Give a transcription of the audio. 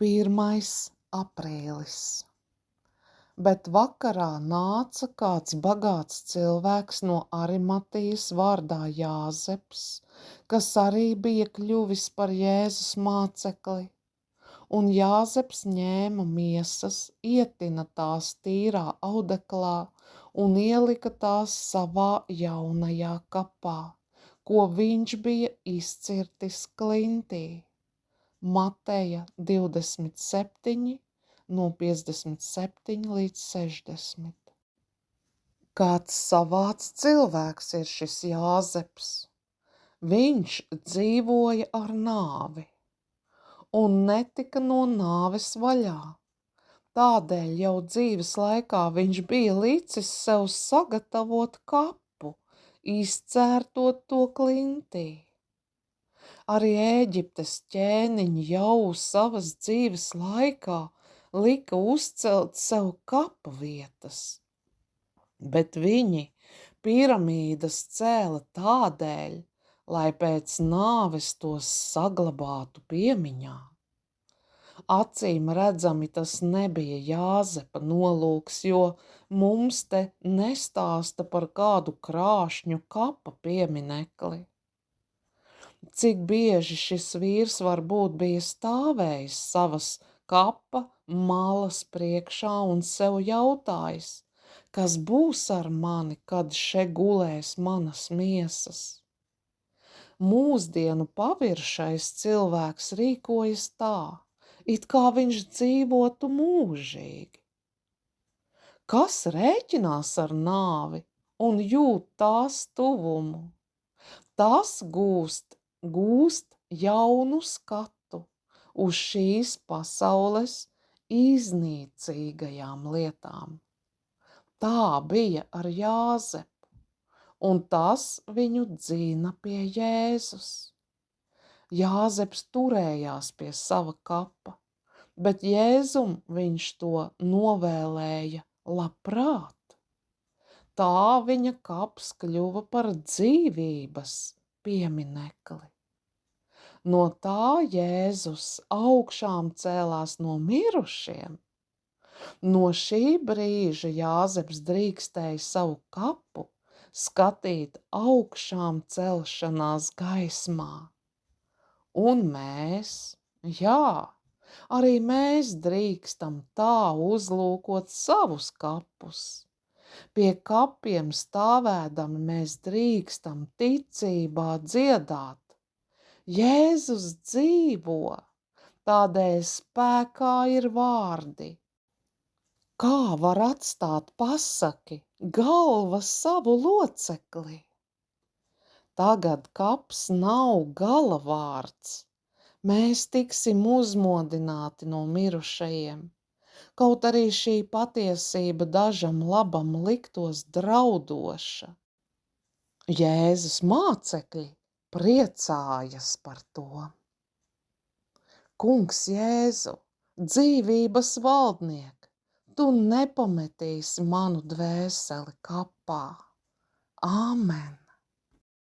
1. aprīlis. Bet vakarā nāca kāds bagāts cilvēks no Arimatijas vārdā Jāzeps, kas arī bija kļuvis par Jēzus mācekli. Un Jāzeps ņēma miesas, ietina tās tīrā audeklā un ielika tās savā jaunajā kapā, ko viņš bija izcirtis klintī. Mateja 27, no 57 līdz 60. Kāds savāds cilvēks ir šis Jāzeps. Viņš dzīvoja ar nāvi un netika no nāves vaļā. Tādēļ jau dzīves laikā viņš bija licis sev sagatavot kapu, izcērtot to klintī. Arī Ēģiptes ķēniņi jau savas dzīves laikā lika uzcelt sev kapa vietas, bet viņi piramīdas cēla tādēļ, lai pēc nāves tos saglabātu piemiņā. Acīm redzami tas nebija Jāzepa nolūks, jo mums te nestāsta par kādu krāšņu kapa pieminekli. Cik bieži šis vīrs varbūt bija stāvējis savas kapa malas priekšā un sev jautājis, kas būs ar mani, kad še gulēs manas miesas. Mūsdienu paviršais cilvēks rīkojas tā, it kā viņš dzīvotu mūžīgi. Kas rēķinās ar nāvi un jūt tās tuvumu? Tas gūst jaunu skatu uz šīs pasaules iznīcīgajām lietām. Tā bija ar Jāzepu, un tas viņu dzina pie Jēzus. Jāzeps turējās pie sava kapa, bet Jēzum viņš to novēlēja labprāt. Tā viņa kaps kļuva par dzīvības pieminekli. No tā Jēzus augšām cēlās no mirušiem. No šī brīža Jāzeps drīkstēja savu kapu skatīt augšām celšanās gaismā. Un mēs, arī mēs drīkstam tā uzlūkot savus kapus. Pie kapiem stāvēdami mēs drīkstam ticībā dziedāt. Jēzus dzīvo, tādēļ spēkā ir vārdi. Kā var atstāt pasaki galva savu locekli? Tagad kaps nav gala vārds. Mēs tiksim uzmodināti no mirušajiem. Kaut arī šī patiesība dažam labam liktos draudoša. Jēzus mācekļi priecājas par to. Kungs Jēzu, dzīvības valdniek, tu nepametīsi manu dvēseli kapā. Āmen!